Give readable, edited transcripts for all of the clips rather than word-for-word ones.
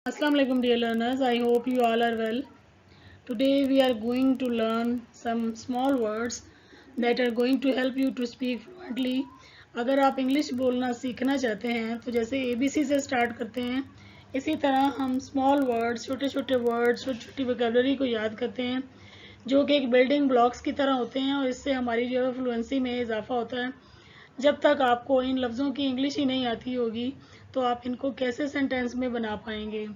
Assalamu alaikum dear learners, I hope you all are well. Today we are going to learn some small words that are going to help you to speak fluently. अगर आप English बोलना सीखना चाहते हैं तो जैसे ABC से start करते हैं, इसी तरह हम स्मॉल वर्ड्स, छोटे छोटे वर्ड्स, छोटी छोटी वोकेबलरी को याद करते हैं जो कि एक बिल्डिंग ब्लॉक्स की तरह होते हैं और इससे हमारी जो है फ्लुएंसी में इजाफा होता है। जब तक आपको इन लफ्ज़ों की इंग्लिश ही नहीं आती होगी तो आप इनको कैसे सेंटेंस में बना पाएंगे।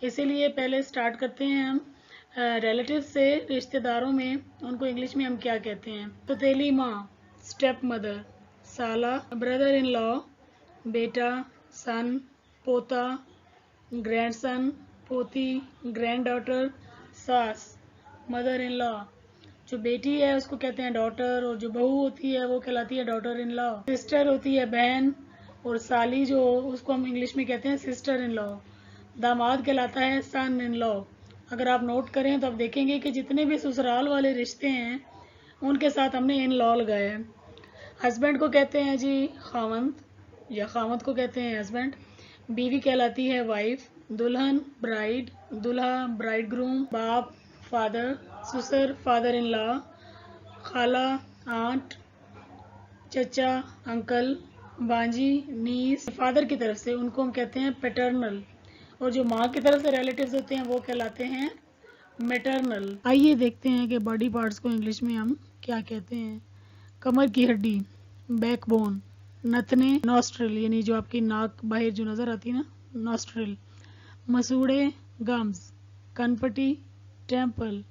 इसीलिए पहले स्टार्ट करते हैं हम रिलेटिव से, रिश्तेदारों में उनको इंग्लिश में हम क्या कहते हैं। तो तेली माँ, स्टेप मदर, साला, ब्रदर इन लॉ, बेटा, सन, पोता, ग्रैंडसन, पोती, ग्रैंड डॉटर, सास, मदर इन लॉ। जो बेटी है उसको कहते हैं डॉटर और जो बहू होती है वो कहलाती है डॉटर इन लॉ। सिस्टर होती है बहन और साली जो उसको हम इंग्लिश में कहते हैं सिस्टर इन लॉ। दामाद कहलाता है सन इन लॉ। अगर आप नोट करें तो आप देखेंगे कि जितने भी ससुराल वाले रिश्ते हैं उनके साथ हमने इन लॉ लगाया है। हस्बैंड को कहते हैं जी खावंद या खावंद को कहते हैं हस्बैंड। बीवी कहलाती है वाइफ। दुल्हन ब्राइड, दूल्हा ब्राइड ग्रूम, बाप फादर, ससुर फादर इन लॉ, खाला आंट, चचा अंकल, बांजी नीस। फादर की तरफ से उनको हम कहते हैं पैटर्नल और जो माँ की तरफ से रिलेटिव्स होते हैं वो कहलाते हैं मैटरनल। आइए देखते हैं कि बॉडी पार्ट्स को इंग्लिश में हम क्या कहते हैं। कमर की हड्डी, बैकबोन, नथने, नॉस्ट्रिल यानी जो आपकी नाक बाहर जो नजर आती है ना, नॉस्ट्रिल, मसूड़े, गम्स, कनपटी, टेम्पल,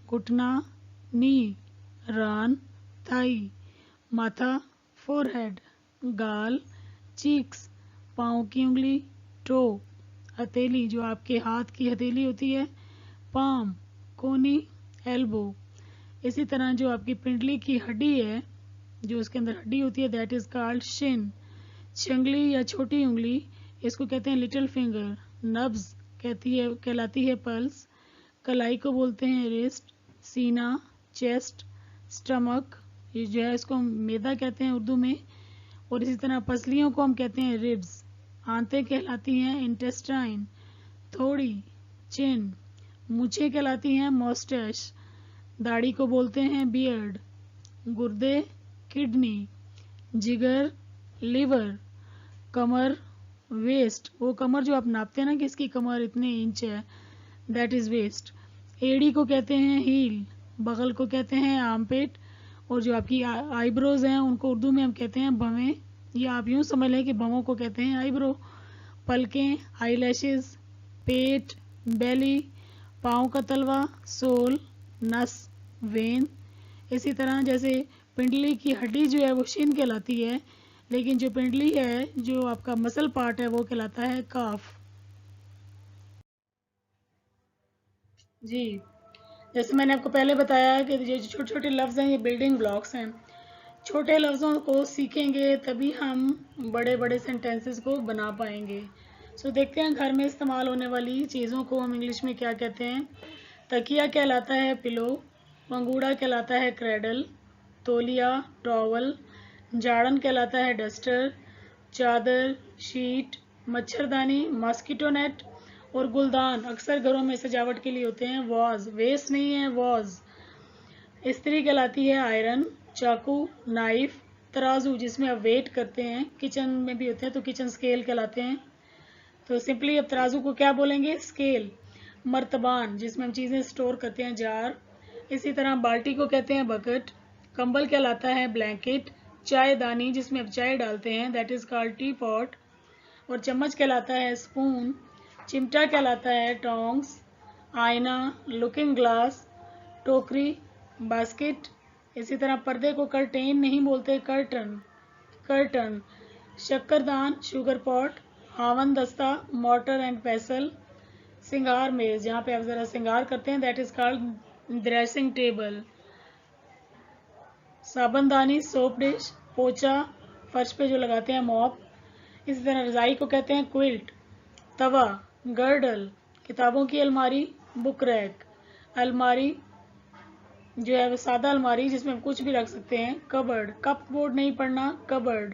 घुटना, नी, रान, थाई, माथा, फोरहेड, गाल, चीक्स, पाँव की उंगली, टो, हथेली जो आपके हाथ की हथेली होती है, पाम, कोनी, एल्बो। इसी तरह जो आपकी पिंडली की हड्डी है, जो उसके अंदर हड्डी होती है, दैट इज कॉल्ड शिन। छंगली या छोटी उंगली, इसको कहते हैं लिटिल फिंगर। नब्ज कहलाती है पल्स। कलाई को बोलते हैं रिस्ट। सीना, चेस्ट, स्टमक, ये जो है इसको हम मैदा कहते हैं उर्दू में। और इसी तरह पसलियों को हम कहते हैं रिब्स। आंतें कहलाती हैं इंटेस्टाइन। थोड़ी, चिन, मूछें कहलाती हैं मोस्टैश। दाढ़ी को बोलते हैं बियर्ड। गुर्दे, किडनी, जिगर, लिवर, कमर, वेस्ट, वो कमर जो आप नापते हैं ना कि इसकी कमर इतने इंच है, दैट इज वेस्ट। एड़ी को कहते हैं हील। बगल को कहते हैं आर्मपिट। और जो आपकी आईब्रोज हैं उनको उर्दू में हम कहते हैं भवें, या आप यूं समझ लें कि भवों को कहते हैं आईब्रो। पलकें, आईलैशेस, पेट, बेली, पाँव का तलवा, सोल, नस, वेन। इसी तरह जैसे पिंडली की हड्डी जो है वो शिन कहलाती है, लेकिन जो पिंडली है जो आपका मसल पार्ट है वो कहलाता है काफ। जी, जैसे मैंने आपको पहले बताया कि जो छोटे छोटे लफ्ज़ हैं ये बिल्डिंग ब्लॉक्स हैं। छोटे लफ्ज़ों को सीखेंगे तभी हम बड़े बड़े सेंटेंसेस को बना पाएंगे। सो देखते हैं घर में इस्तेमाल होने वाली चीज़ों को हम इंग्लिश में क्या कहते हैं। तकिया कहलाता है पिलो। पंगूड़ा कहलाता है क्रेडल। तौलिया टॉवल। झाड़न कहलाता है डस्टर। चादर शीट। मच्छरदानी मॉस्किटो नेट। और गुलदान अक्सर घरों में सजावट के लिए होते हैं वॉज, वेस्ट नहीं है वॉज। इस्त्री कहलाती है आयरन। चाकू नाइफ। तराजू जिसमें आप वेट करते हैं, किचन में भी होते हैं तो किचन स्केल कहलाते हैं। तो सिंपली अब तराजू को क्या बोलेंगे, स्केल। मर्तबान जिसमें हम चीज़ें स्टोर करते हैं, जार। इसी तरह बाल्टी को कहते हैं बकेट। कंबल कहलाता है ब्लैंकेट। चायदानी जिसमें आप चाय डालते हैं, that is called T pot. और चम्मच कहलाता है स्पून। चिमटा कहलाता है टोंग्स। आईना लुकिंग ग्लास। टोकरी बास्केट। इसी तरह पर्दे को कर्टेन नहीं बोलते, कर्टन, कर्टन। शक्करदान शुगर पॉट। हावन दस्ता मॉर्टर एंड पेसल। सिंगार मेज जहाँ पे आप जरा सिंगार करते हैं, that is called dressing table. साबनदानी सोप डिश। पोचा फर्श पे जो लगाते हैं, मॉप। इसी तरह रजाई को कहते हैं क्विल्ट। तवा गर्डल। किताबों की अलमारी बुक रैक। अलमारी जो है वो सादा अलमारी जिसमें हम कुछ भी रख सकते हैं, कबर्ड। कप बोर्ड नहीं पढ़ना, कबर्ड।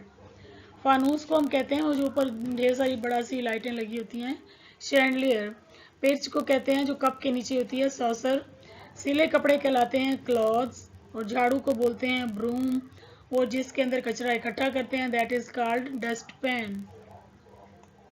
फानूस को हम कहते हैं वो जो ऊपर ढेर सारी बड़ा सी लाइटें लगी होती हैं, शैंडलियर। पेच को कहते हैं जो कप के नीचे होती है, सॉसर। सीले कपड़े कहलाते हैं क्लॉथ्स, और झाड़ू को बोलते हैं ब्रूम, और जिसके अंदर कचरा इकट्ठा करते हैं that is called dust pan.